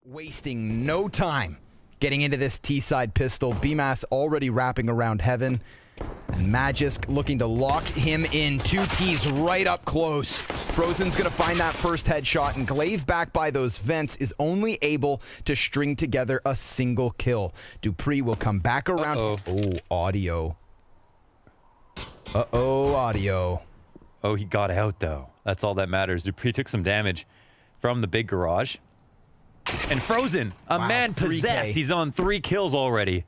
Wasting no time getting into this T-side pistol. BMAS already wrapping around Heaven. And Magisk looking to lock him in. 2 Ts right up close. Frozen's going to find that first headshot, and Glaive back by those vents is only able to string together a single kill. Dupree will come back around. Oh, audio. Audio. Oh, he got out, though. That's all that matters. Dupree took some damage from the big garage. And Frozen, a man possessed. 3K. He's on 3 kills already.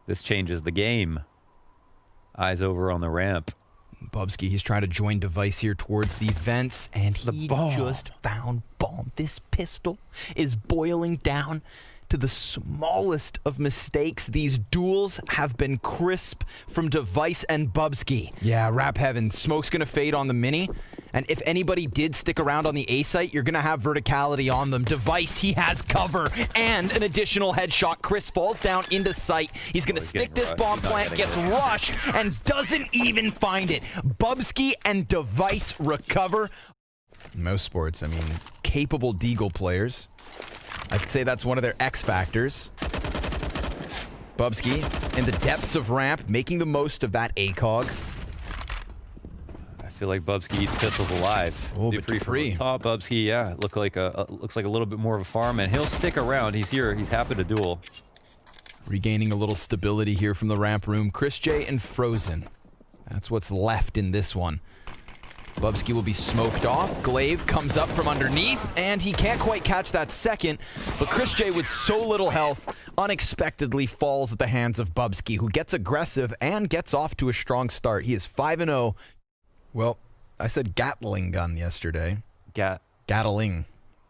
This changes the game. Eyes over on the ramp. Bubsky, he's trying to join Device here towards the vents, and he just found bomb. This pistol is boiling down to the smallest of mistakes. These duels have been crisp from Device and Bubsky. Yeah, Rap Heaven. Smoke's going to fade on the Mini. And if anybody did stick around on the A site, you're going to have verticality on them. Device, he has cover and an additional headshot. Chris falls down into sight. He's going to stick this bomb plant, gets rushed, and doesn't even find it. Bubsky and Device recover. Mousesports, I mean, capable Deagle players. I'd say that's one of their X factors. Bubsky in the depths of ramp, making the most of that ACOG. I feel like Bubsky eats pistols alive. Oh, but Dupree. Top Bubsky, yeah, looks like a little bit more of a farm, and he'll stick around. He's here. He's happy to duel. Regaining a little stability here from the ramp room. Chris J and Frozen. That's what's left in this one. Bubsky will be smoked off. Glaive comes up from underneath, and he can't quite catch that second. But Chris J, with so little health, unexpectedly falls at the hands of Bubsky, who gets aggressive and gets off to a strong start. He is 5-0. Well, I said Gatling gun yesterday. Gatling.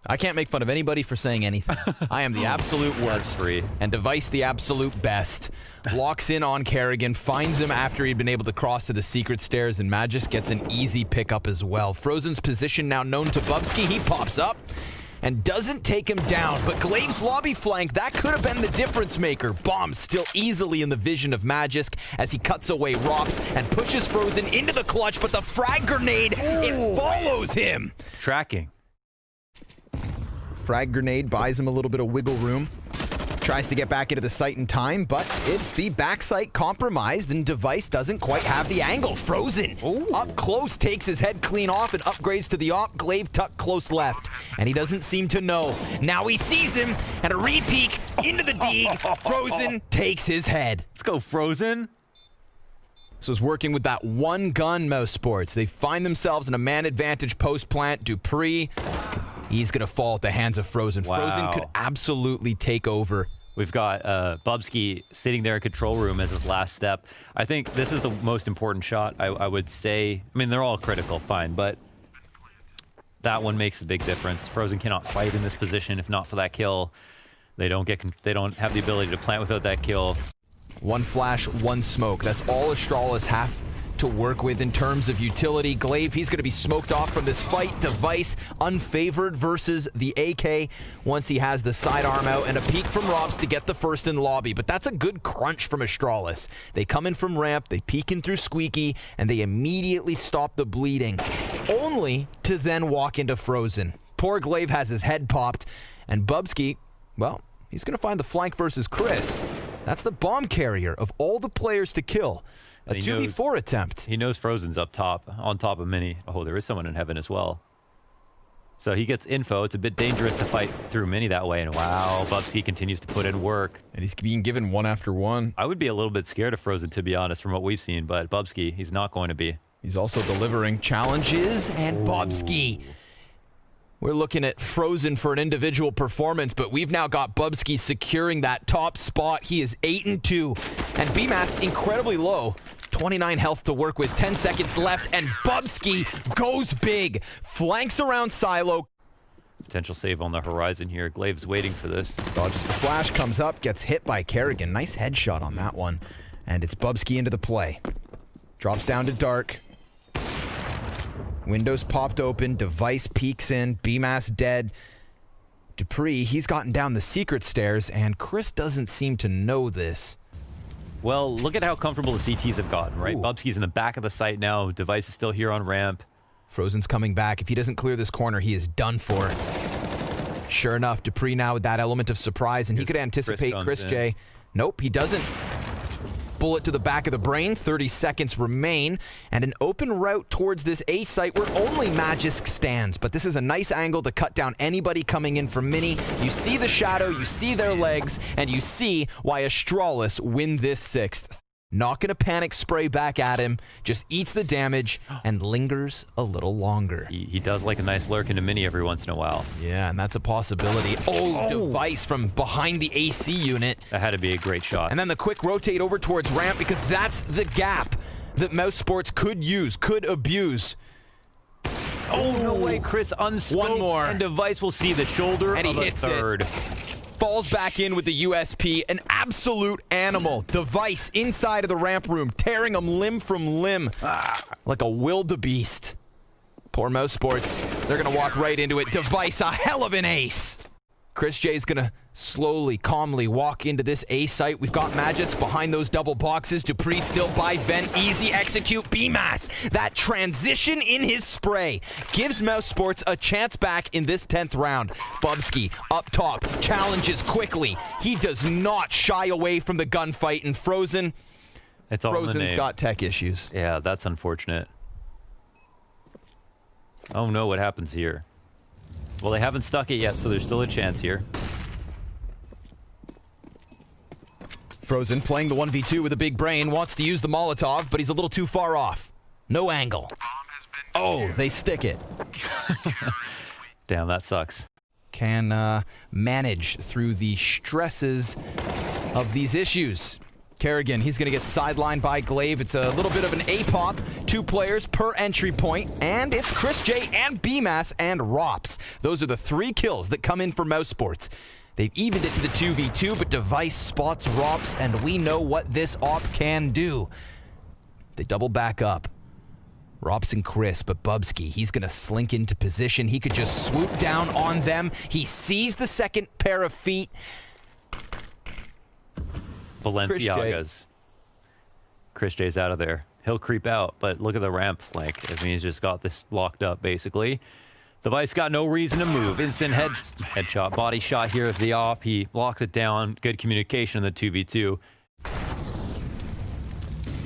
I can't make fun of anybody for saying anything. I am the absolute worst. And Device the absolute best. Locks in on Kerrigan, finds him after he'd been able to cross to the secret stairs, and Magisk gets an easy pickup as well. Frozen's position now known to Bubsky. He pops up and doesn't take him down, but Glaive's lobby flank, that could have been the difference maker. Bomb still easily in the vision of Magisk as he cuts away Rops and pushes Frozen into the clutch, but the frag grenade, it follows him. Tracking. Frag grenade buys him a little bit of wiggle room. Tries to get back into the site in time, but it's the backside compromised, and Device doesn't quite have the angle. Frozen up close, takes his head clean off and upgrades to the op. Glaive tucked close left, and he doesn't seem to know. Now he sees him, and a re-peek into the dig. Frozen takes his head. Let's go, Frozen. So is working with that one gun, Mousesports. They find themselves in a man advantage post plant. Dupree, he's going to fall at the hands of Frozen. Wow. Frozen could absolutely take over. We've got Bubsky sitting there in control room as his last step. I think this is the most important shot, I would say. I mean, they're all critical, fine, but that one makes a big difference. Frozen cannot fight in this position if not for that kill. They don't have the ability to plant without that kill. One flash, one smoke. That's all Astralis have to work with in terms of utility. Glaive, he's going to be smoked off from this fight. Device, unfavored versus the AK once he has the sidearm out, and a peek from Robs to get the first in lobby. But that's a good crunch from Astralis. They come in from ramp, they peek in through Squeaky, and they immediately stop the bleeding, only to then walk into Frozen. Poor Glaive has his head popped, and Bubsky, well, he's going to find the flank versus Chris. That's the bomb carrier of all the players to kill. A 2v4 attempt. He knows Frozen's up top, on top of Mini. Oh, there is someone in Heaven as well. So he gets info. It's a bit dangerous to fight through Mini that way. And wow, Bubsky continues to put in work. And he's being given one after one. I would be a little bit scared of Frozen, to be honest, from what we've seen. But Bubsky, he's not going to be. He's also delivering challenges. And Bubsky. We're looking at Frozen for an individual performance, but we've now got Bubsky securing that top spot. He is 8-2, and BMAS incredibly low. 29 health to work with, 10 seconds left, and Bubsky goes big. Flanks around Silo. Potential save on the horizon here. Glaive's waiting for this. Dodges the flash, comes up, gets hit by Kerrigan. Nice headshot on that one. And it's Bubsky into the play. Drops down to dark. Windows popped open, Device peeks in, BMAS dead. Dupree, he's gotten down the secret stairs, and Chris doesn't seem to know this. Well, look at how comfortable the CTs have gotten, right? Bubsky's in the back of the site now. Device is still here on ramp. Frozen's coming back. If he doesn't clear this corner, he is done for. Sure enough, Dupree now with that element of surprise, and he could anticipate Chris J. Nope, he doesn't. Bullet to the back of the brain, 30 seconds remain, and an open route towards this A site where only Magisk stands. But this is a nice angle to cut down anybody coming in from Mini. You see the shadow, you see their legs, and you see why Astralis win this 6th. Not gonna panic spray back at him, just eats the damage and lingers a little longer. He does like a nice lurk into Mini every once in a while. Yeah, and that's a possibility. Oh, device from behind the AC unit. That had to be a great shot. And then the quick rotate over towards ramp, because that's the gap that Mousesports could use, could abuse. Oh, no way, Chris unscoped. One more. And Device will see the shoulder And he of a hits third. Falls back in with the USP. An absolute animal. Device inside of the ramp room, tearing him limb from limb. Like a wildebeest. Poor Mousesports. They're going to walk right into it. Device, a hell of an ace. Chris J's going to slowly, calmly walk into this A site. We've got Magisk behind those double boxes. Dupree still by vent. Easy execute. BMAS. That transition in his spray gives Mousesports a chance back in this 10th round. Bubsky up top. Challenges quickly. He does not shy away from the gunfight. And Frozen. It's all in the Frozen's name. got tech issues. Yeah, that's unfortunate. Oh no, what happens here? Well, they haven't stuck it yet, so there's still a chance here. Frozen playing the 1v2 with a big brain, wants to use the Molotov, but he's a little too far off. No angle. Oh, they stick it. Damn, that sucks. Can manage through the stresses of these issues. Kerrigan, he's going to get sidelined by Glaive. It's a little bit of an A-pop. 2 players per entry point. And it's Chris J and BMAS and Rops. Those are the 3 kills that come in for Mousesports. They've evened it to the 2v2, but Device spots Rops, and we know what this op can do. They double back up. Rops and Chris, but Bubsky, he's going to slink into position. He could just swoop down on them. He sees the second pair of feet. Balenciagas. Chris J's out of there. He'll creep out, but look at the ramp flank. I mean, he's just got this locked up, basically. Device got no reason to move. Instant headshot, body shot here with the op. He blocks it down. Good communication in the 2v2.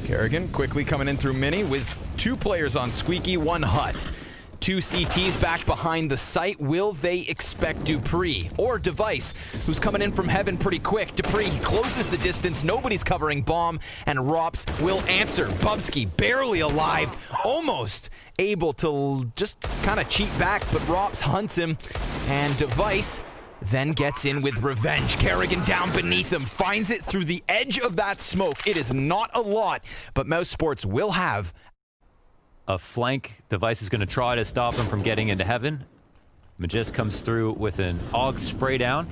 Kerrigan quickly coming in through Mini with 2 players on Squeaky, 1 hut. 2 CTs back behind the site. Will they expect Dupree or Device, who's coming in from heaven pretty quick? Dupree, he closes the distance. Nobody's covering bomb, and Rops will answer. Bubsky barely alive, almost able to just kind of cheat back, but Rops hunts him, and Device then gets in with revenge. Kerrigan down beneath him, finds it through the edge of that smoke. It is not a lot, but Mousesports will have a flank. Device is going to try to stop him from getting into heaven. Magisk comes through with an AUG spray down.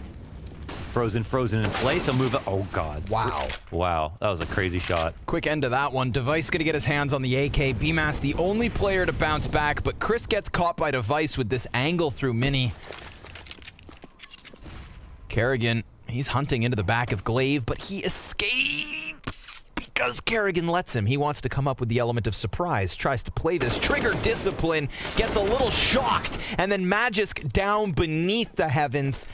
Frozen in place. He'll move up. Oh, God. Wow. Wow. That was a crazy shot. Quick end to that one. Device going to get his hands on the AK. BMAS the only player to bounce back, but Chris gets caught by Device with this angle through Mini. Kerrigan, he's hunting into the back of Glaive, but he escapes because Kerrigan lets him. He wants to come up with the element of surprise, tries to play this trigger discipline, gets a little shocked, and then Magisk down beneath the heavens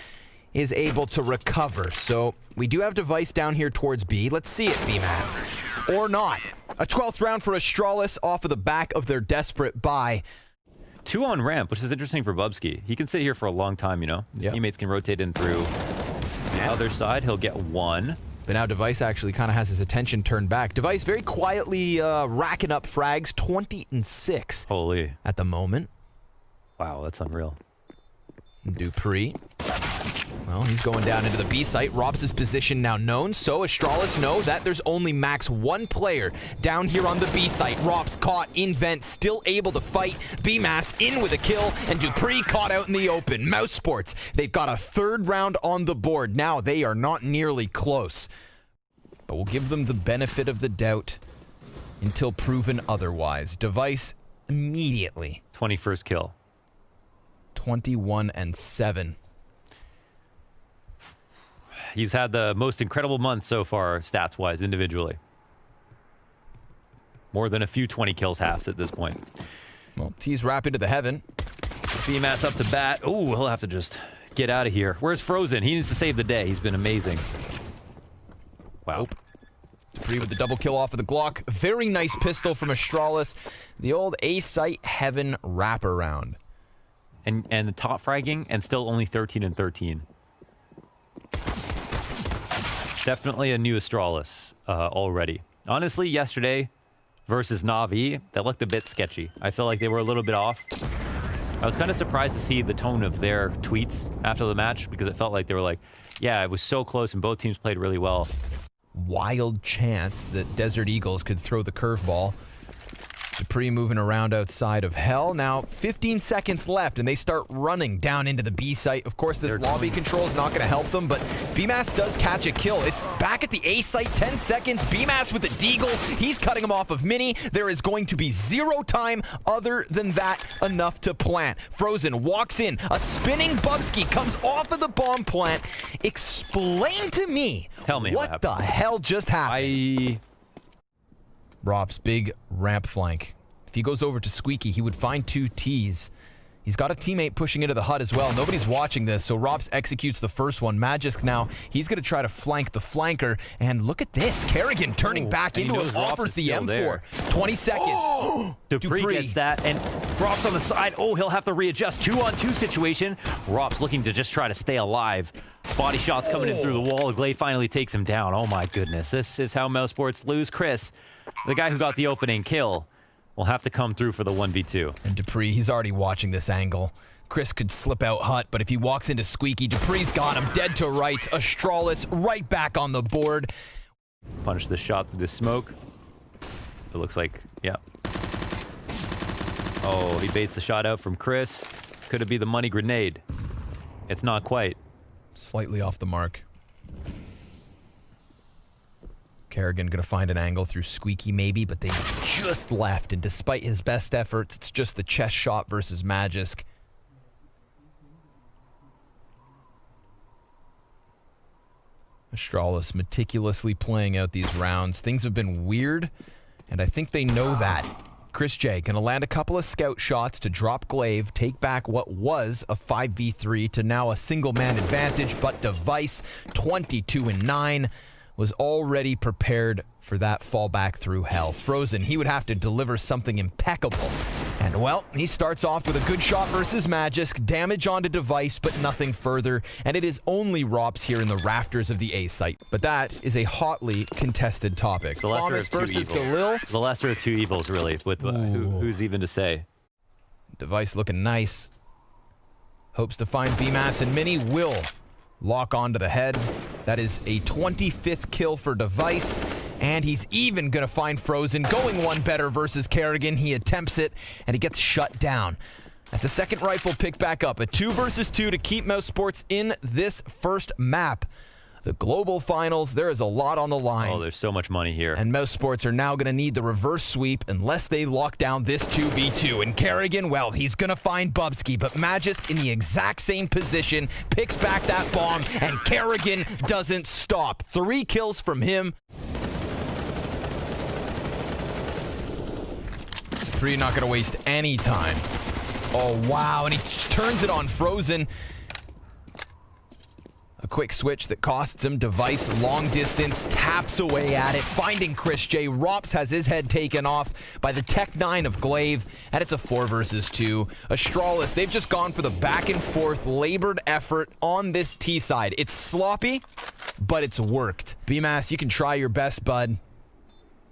is able to recover. So we do have Device down here towards B. Let's see it, BMAS. Or not. A 12th round for Astralis off of the back of their desperate buy. 2 on ramp, which is interesting for Bubsky. He can sit here for a long time, you know. His teammates can rotate in through the other side. He'll get 1. But now Device actually kind of has his attention turned back. Device very quietly racking up frags, 20 and 6. Holy. At the moment. Wow, that's unreal. Dupree. Well, he's going down into the B site. Robs' position now known, so Astralis know that there's only max 1 player down here on the B site. Robs caught in vent, still able to fight. BMAS in with a kill, and Dupree caught out in the open. Mousesports, they've got a 3rd round on the board. Now they are not nearly close, but we'll give them the benefit of the doubt until proven otherwise. Device immediately. 21st kill. 21 and 7. He's had the most incredible month so far, stats-wise, individually. More than a few 20 kills halves at this point. Well, T's wrap into the heaven. BMAS up to bat. Ooh, he'll have to just Get out of here. Where's Frozen? He needs to save the day. He's been amazing. Wow. Nope. Dupree with the double kill off of the Glock. Very nice pistol from Astralis. The old A-site heaven wraparound. And the top fragging, and still only 13 and 13. Definitely a new Astralis already. Honestly, yesterday versus Na'Vi, that looked a bit sketchy. I feel like they were a little bit off. I was kind of surprised to see the tone of their tweets after the match, because it felt like they were like, yeah, it was so close and both teams played really well. Wild chance that Desert Eagles could throw the curveball. Dupree moving around outside of Hell. Now 15 seconds left and they start running down into the B site. Of course, this lobby control is not going to help them, but BMAS does catch a kill. It's back at the A site, 10 seconds. BMAS with the deagle. He's cutting him off of Mini. There is going to be 0 time other than that, enough to plant. Frozen walks in. A spinning Bubsky comes off of the bomb plant. Explain to me, tell me what the hell just happened. Rop's big ramp flank. If he goes over to Squeaky, he would find 2 Ts. He's got a teammate pushing into the hut as well. Nobody's watching this, so Rop's executes the first one. Magisk now, he's going to try to flank the flanker. And look at this. Kerrigan turning back into it, offers the M4. There. 20 seconds. Oh! Dupree gets that, and Rop's on the side. Oh, he'll have to readjust. 2-on-2 situation. Rop's looking to just try to stay alive. Body shots coming in through the wall. Glay finally takes him down. Oh my goodness. This is how Mousesports lose. Chris, the guy who got the opening kill, will have to come through for the 1v2. And Dupree, he's already watching this angle. Chris could slip out hut, but if he walks into Squeaky, Dupree's got him dead to rights. Astralis right back on the board. Punish the shot through the smoke. It looks like, yeah. Oh, he baits the shot out from Chris. Could it be the money grenade? It's not quite. Slightly off the mark. Kerrigan gonna find an angle through Squeaky maybe, but they just left, and despite his best efforts, it's just the chest shot versus Magisk. Astralis meticulously playing out these rounds. Things have been weird, and I think they know that. Chris J gonna land a couple of scout shots to drop Glaive, take back what was a 5v3 to now a single-man advantage, but Device, 22-9, was already prepared for that fallback through Hell. Frozen, he would have to deliver something impeccable. And well, he starts off with a good shot versus Magisk, damage onto Device, but nothing further. And it is only Rops here in the rafters of the A site. But that is a hotly contested topic. The lesser of two evils. Galil. The lesser of two evils, really, with who's even to say. Device looking nice. Hopes to find BMAS, and Mini will lock onto the head. That is a 25th kill for Device, and he's even gonna find Frozen, going one better versus Kerrigan. He attempts it, and he gets shut down. That's a second rifle pick back up. A 2 versus 2 to keep Mousesports in this first map. The global finals, there is a lot on the line. Oh, there's so much money here. And Mousesports are now going to need the reverse sweep unless they lock down this 2v2. And Kerrigan, well, he's going to find Bubsky, but Magisk in the exact same position, picks back that bomb, and Kerrigan doesn't stop. 3 kills from him. Dupree not going to waste any time. Oh, wow, and he turns it on Frozen. A quick switch that costs him. Device, long distance, taps away at it, finding Chris J. Rops has his head taken off by the Tech 9 of Glaive, and it's a 4 versus 2. Astralis, they've just gone for the back and forth labored effort on this T side. It's sloppy, but it's worked. BMAS, you can try your best, bud.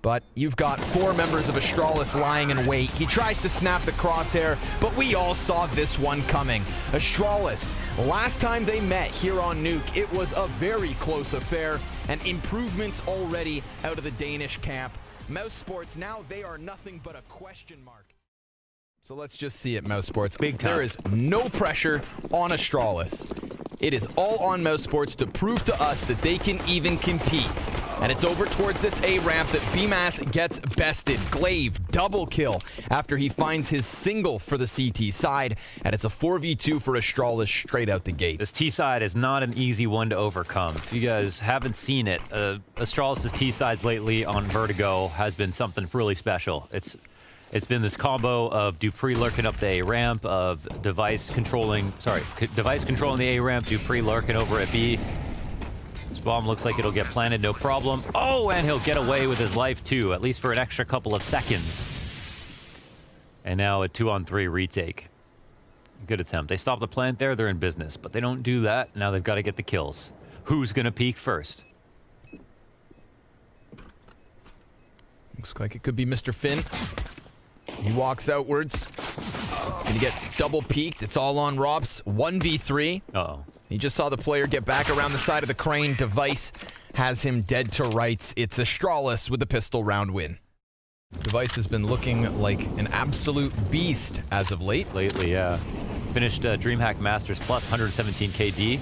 But you've got 4 members of Astralis lying in wait. He tries to snap the crosshair, but we all saw this one coming. Astralis, last time they met here on Nuke, it was a very close affair, and improvements already out of the Danish camp. Mousesports, now they are nothing but a question mark. So let's just see it, Mousesports. Big time. There is no pressure on Astralis. It is all on Mousesports to prove to us that they can even compete. And it's over towards this A ramp that BMAS gets bested. Glaive, double kill after he finds his single for the CT side. And it's a 4v2 for Astralis straight out the gate. This T side is not an easy one to overcome. If you guys haven't seen it, Astralis' T sides lately on Vertigo has been something really special. It's It's been this combo of Dupree lurking up the A ramp, of Device controlling the A ramp, Dupree lurking over at B. This bomb looks like it'll get planted, no problem. Oh, and he'll get away with his life too, at least for an extra couple of seconds. And now a 2-on-3 retake. Good attempt. They stop the plant there, they're in business, but they don't do that. Now they've got to get the kills. Who's gonna peek first? Looks like it could be Mr. Finn. He walks outwards. Gonna get double peeked. It's all on Robs. 1v3. Uh-oh. He just saw the player get back around the side of the crane. Device has him dead to rights. It's Astralis with the pistol round win. Device has been looking like an absolute beast as of late. Lately, yeah. Finished DreamHack Masters plus 117 KD.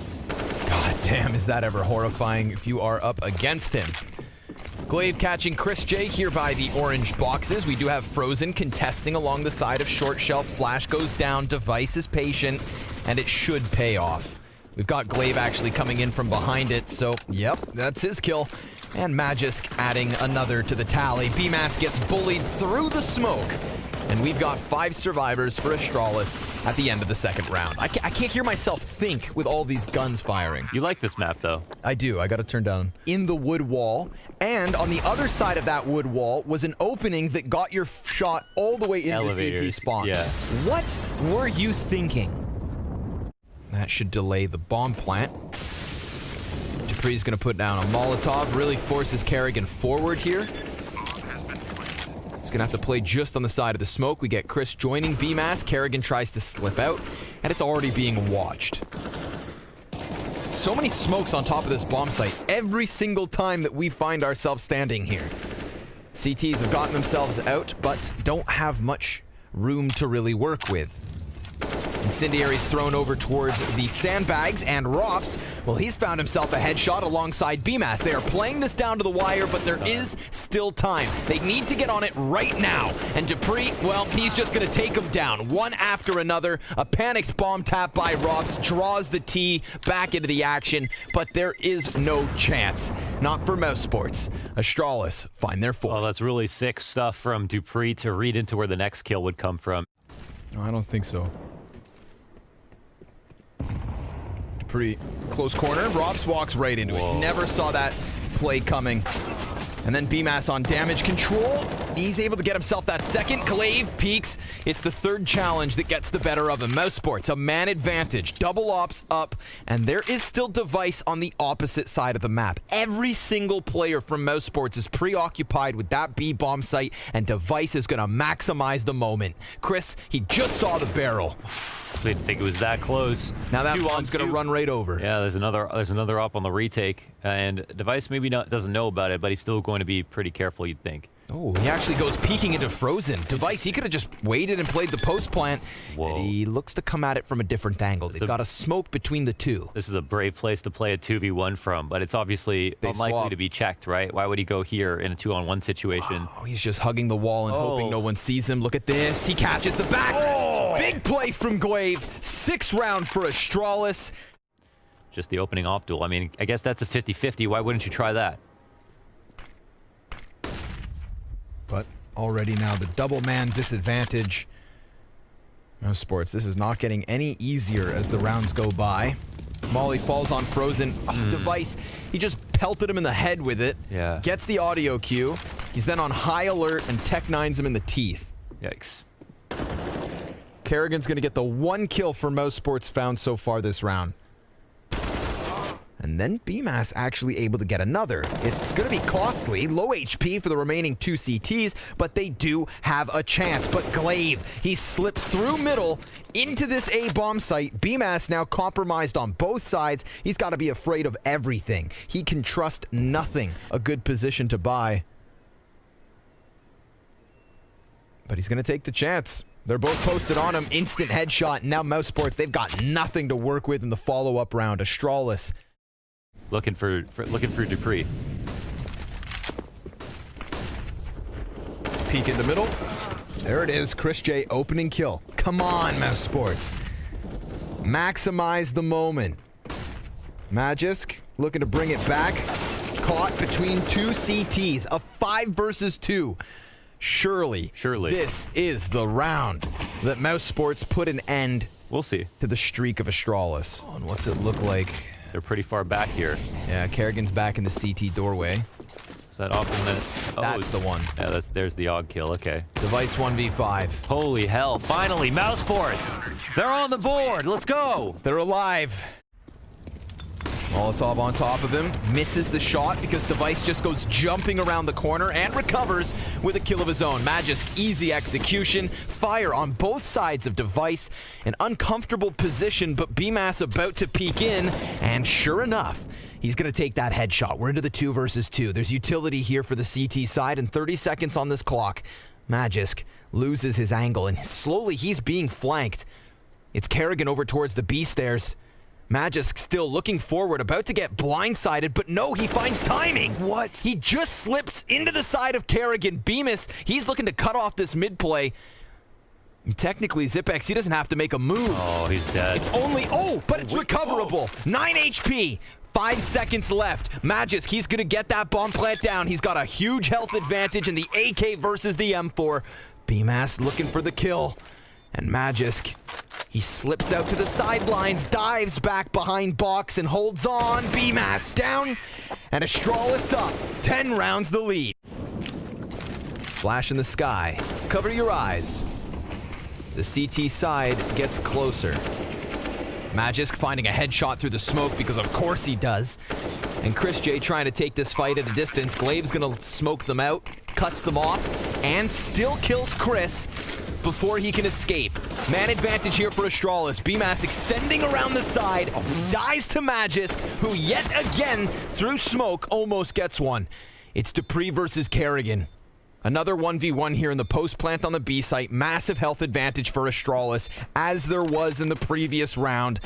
God damn, is that ever horrifying if you are up against him. Glaive catching Chris J here by the orange boxes. We do have Frozen contesting along the side of Short Shelf. Flash goes down, Device is patient, and it should pay off. We've got Glaive actually coming in from behind it, so yep, that's his kill. And Magisk adding another to the tally. BMAS gets bullied through the smoke. And we've got 5 survivors for Astralis at the end of the second round. I can't hear myself think with all these guns firing. You like this map, though. I do. I got to turn down. In the wood wall. And on the other side of that wood wall was an opening that got your shot all the way into Elevators. CT spawn. Yeah. What were you thinking? That should delay the bomb plant. Dupree's going to put down a Molotov. Really forces Kerrigan forward here. He's going to have to play just on the side of the smoke. We get Chris joining BMAS. Kerrigan tries to slip out, and it's already being watched. So many smokes on top of this bomb site every single time that we find ourselves standing here. CTs have gotten themselves out, but don't have much room to really work with. Incendiary's thrown over towards the sandbags, and Rops, well, he's found himself a headshot alongside BMAS. They are playing this down to the wire, but there is still time. They need to get on it right now. And Dupree, well, he's just going to take them down, one after another. A panicked bomb tap by Rops draws the T back into the action, but there is no chance. Not for Mousesports. Astralis find their fourth. Oh, that's really sick stuff from Dupree to read into where the next kill would come from. No, I don't think so. Pretty close corner. Robs walks right into it. Never saw that play coming. And then BMAS on damage control. He's able to get himself that second. Glaive peaks. It's the third challenge that gets the better of him. Mousesports, a man advantage. Double ops up. And there is still Device on the opposite side of the map. Every single player from Mousesports is preoccupied with that B bomb site, and Device is going to maximize the moment. Chris, he just saw the barrel. Didn't think it was that close. Now that bomb's going to run right over. Yeah, there's another up on the retake, and Device maybe doesn't know about it, but he's still going to be pretty careful, you'd think. Oh, he actually goes peeking into Frozen. Device, he could have just waited and played the post plant. Whoa. And he looks to come at it from a different angle. They've got a smoke between the two. This is a brave place to play a 2v1 from, but it's obviously unlikely to be checked, right? Why would he go here in a 2-on-1 situation? Oh, he's just hugging the wall and hoping no one sees him. Look at this. He catches the back. Big play from Glaive. 6th round for Astralis. Just the opening op duel. I mean, I guess that's a 50-50. Why wouldn't you try that? But already now the double man disadvantage. Mousesports, this is not getting any easier as the rounds go by. Molly falls on Frozen. Device, he just pelted him in the head with it. Yeah. Gets the audio cue. He's then on high alert and Tech 9s him in the teeth. Yikes. Kerrigan's going to get the 1 kill for Mousesports found so far this round. And then BMAS actually able to get another. It's going to be costly. Low HP for the remaining 2 CTs, but they do have a chance. But Glaive, he slipped through middle into this A bomb site. BMAS now compromised on both sides. He's got to be afraid of everything. He can trust nothing. A good position to buy. But he's going to take the chance. They're both posted on him. Instant headshot. Now Mousesports, they've got nothing to work with in the follow-up round. Astralis looking for Dupree. Peek in the middle. There it is. Chris J opening kill. Come on, Mousesports. Maximize the moment. Magisk looking to bring it back. Caught between 2 CTs. A 5 versus 2. Surely, this is the round that Mousesports put an end We'll see. to the streak of Astralis. Oh, and what's it look like? They're pretty far back here. Yeah, Kerrigan's back in the CT doorway. Is that off in the... Oh, That's the one. Yeah, there's the odd kill. Okay. Device 1v5. Holy hell. Finally, Mousesports. They're on the board. Let's go. They're alive. Molotov on top of him. Misses the shot because Device just goes jumping around the corner and recovers with a kill of his own. Magisk, easy execution. Fire on both sides of Device. An uncomfortable position, but BMAS about to peek in. And sure enough, he's going to take that headshot. We're into the 2 versus 2. There's utility here for the CT side and 30 seconds on this clock. Magisk loses his angle and slowly he's being flanked. It's Kerrigan over towards the B stairs. Magisk still looking forward, about to get blindsided, but no, he finds timing. What? He just slips into the side of Kerrigan. Bemis, he's looking to cut off this mid play. Technically, Zipex, he doesn't have to make a move. Oh, he's dead. It's only, but it's recoverable. 9 HP. 5 seconds left. Magisk, he's going to get that bomb plant down. He's got a huge health advantage in the AK versus the M4. BMAS looking for the kill. And Magisk, he slips out to the sidelines, dives back behind box and holds on. BMAS down, and Astralis up. 10 rounds the lead. Flash in the sky. Cover your eyes. The CT side gets closer. Magisk finding a headshot through the smoke because of course he does. And Chris J trying to take this fight at a distance. Glabe's gonna smoke them out, cuts them off, and still kills Chris before he can escape. Man advantage here for Astralis. BMAS extending around the side, dies to Magisk, who yet again, through smoke, almost gets one. It's Dupree versus Kerrigan. Another 1v1 here in the post plant on the B site. Massive health advantage for Astralis, as there was in the previous round.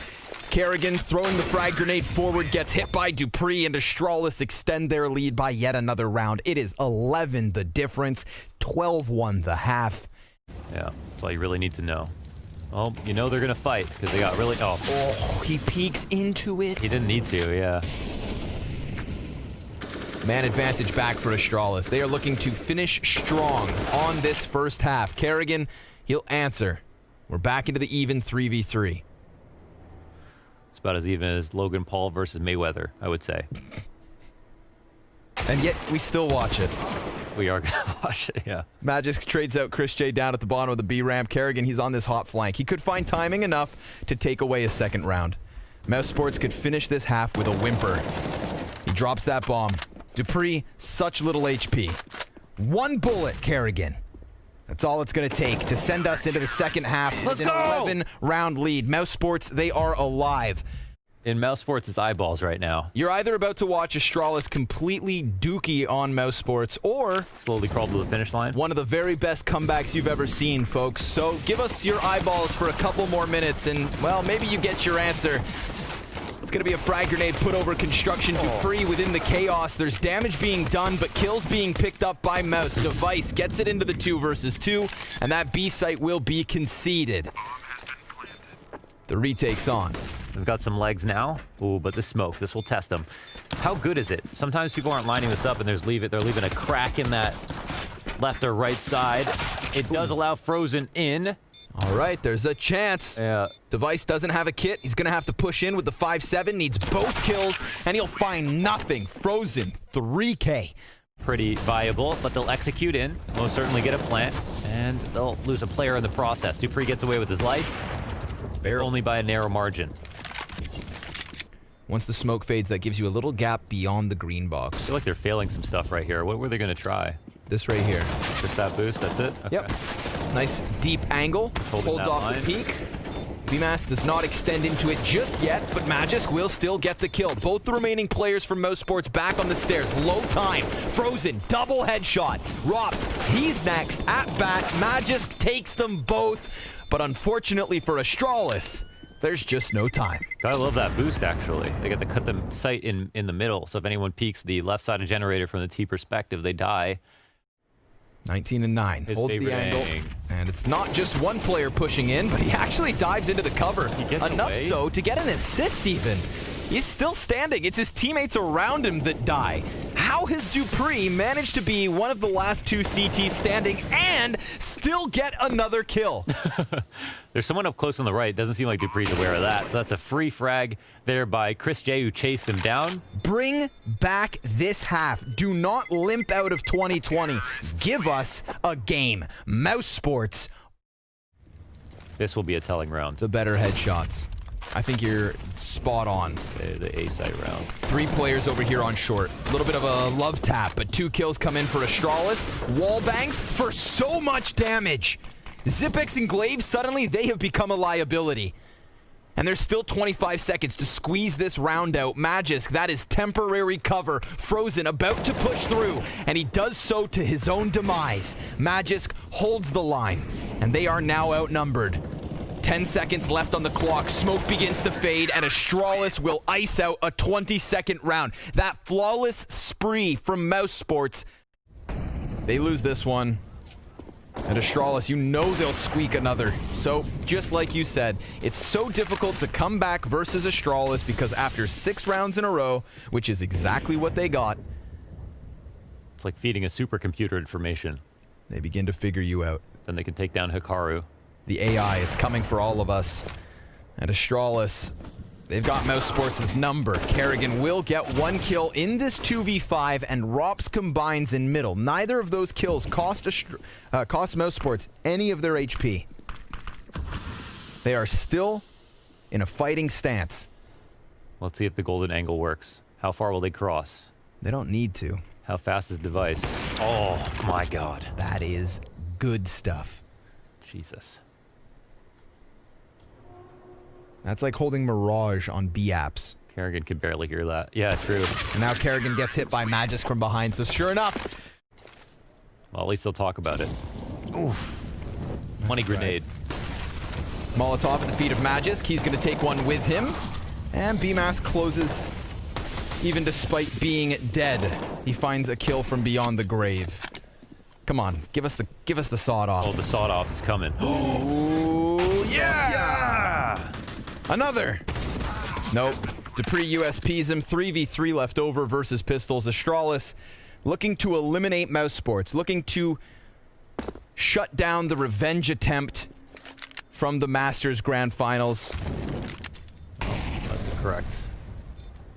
Kerrigan throwing the frag grenade forward, gets hit by Dupree, and Astralis extend their lead by yet another round. It is 11 the difference, 12-1 the half. Yeah, that's all you really need to know. Well, you know they're going to fight because they got really... Oh, he peeks into it. He didn't need to, yeah. Man advantage back for Astralis. They are looking to finish strong on this first half. Kerrigan, he'll answer. We're back into the even 3v3. It's about as even as Logan Paul versus Mayweather, I would say. And yet, we still watch it. We are going to watch it, yeah. Magisk trades out Chris J down at the bottom of the B ramp. Kerrigan, he's on this hot flank. He could find timing enough to take away a second round. Mousesports could finish this half with a whimper. He drops that bomb. Dupree, such little HP. 1 bullet, Kerrigan. That's all it's going to take to send us into the second half with an 11-round lead. Mousesports, they are alive. In Mousesports' eyeballs right now. You're either about to watch Astralis completely dookie on Mousesports, or slowly crawl to the finish line. One of the very best comebacks you've ever seen, folks. So give us your eyeballs for a couple more minutes, and, well, maybe you get your answer. It's going to be a frag grenade put over construction. Dupree within the chaos. There's damage being done, but kills being picked up by Mouse. Device gets it into the 2 versus 2, and that B site will be conceded. The retake's on. We've got some legs now. Ooh, but the smoke, this will test them. How good is it? Sometimes people aren't lining this up and they're leaving a crack in that left or right side. It does allow Frozen in. All right, there's a chance. Yeah. Device doesn't have a kit. He's going to have to push in with the 5-7. Needs both kills, and he'll find nothing. Frozen, 3K. Pretty viable, but they'll execute in. Most certainly get a plant, and they'll lose a player in the process. Dupree gets away with his life. Barely. Only by a narrow margin. Once the smoke fades, that gives you a little gap beyond the green box. I feel like they're failing some stuff right here. What were they going to try? This right here. Just that boost, that's it? Okay. Yep. Nice deep angle. Holds off line. the peak. BMAS does not extend into it just yet, but Magisk will still get the kill. Both the remaining players from Mousesports back on the stairs. Low time. Frozen. Double headshot. Rops. He's next at bat. Magisk takes them both. But unfortunately for Astralis, there's just no time. I love that boost, actually. They get to cut the sight in the middle, so if anyone peeks the left side of generator from the T perspective, they die. 19-9. His Holds the angle. And it's not just one player pushing in, but he actually dives into the cover. Enough so to get an assist even. He's still standing. It's his teammates around him that die. How how has Dupree managed to be one of the last 2 CTs standing and still get another kill? There's someone up close on the right. Doesn't seem like Dupree's aware of that. So that's a free frag there by Chris J, who chased him down. Bring back this half. Do not limp out of 2020. Give us a game. Mousesports. This will be a telling round. The better headshots. I think you're spot on. The A-side rounds. 3 players over here on short. A little bit of a love tap, but 2 kills come in for Astralis. Wall bangs for so much damage. Zipex and Glaive, suddenly they have become a liability. And there's still 25 seconds to squeeze this round out. Magisk, that is temporary cover. Frozen about to push through, and he does so to his own demise. Magisk holds the line, and they are now outnumbered. 10 seconds left on the clock. Smoke begins to fade, and Astralis will ice out a 20-second round. That flawless spree from Mousesports. They lose this one. And Astralis, you know they'll squeak another. So, just like you said, it's so difficult to come back versus Astralis because after 6 rounds in a row, which is exactly what they got, it's like feeding a supercomputer information. They begin to figure you out. Then they can take down Hikaru. The AI, it's coming for all of us. And Astralis, they've got Mousesports' number. Kerrigan will get 1 kill in this 2v5, and Rops combines in middle. Neither of those kills cost Mousesports any of their HP. They are still in a fighting stance. Let's see if the golden angle works. How far will they cross? They don't need to. How fast is device? Oh my god. That is good stuff. Jesus. That's like holding Mirage on B apps. Kerrigan can barely hear that. Yeah, true. And now Kerrigan gets hit by Magisk from behind, so sure enough. Well, at least they'll talk about it. Oof. Money grenade. Molotov at the feet of Magisk. He's going to take one with him. And BMAS closes, even despite being dead. He finds a kill from beyond the grave. Come on, give us the sawed off. Oh, the sawed off is coming. Oh, yeah! Another. Nope. Dupree USPs him. 3v3 left over versus Pistols. Astralis looking to eliminate Mousesports, looking to shut down the revenge attempt from the Masters Grand Finals. That's correct.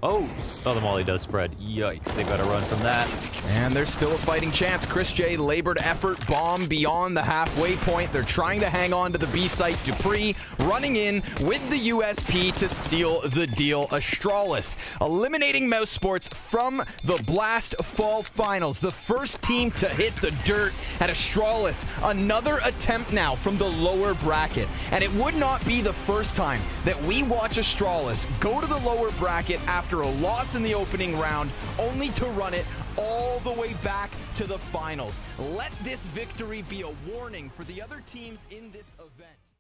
Oh, the molly does spread. Yikes, they better run from that. And there's still a fighting chance. Chris J, labored effort, bomb beyond the halfway point. They're trying to hang on to the B site. Dupree running in with the USP to seal the deal. Astralis eliminating Mousesports from the Blast Fall Finals. The first team to hit the dirt at Astralis. Another attempt now from the lower bracket. And it would not be the first time that we watch Astralis go to the lower bracket after a loss in the opening round, only to run it all the way back to the finals. Let this victory be a warning for the other teams in this event.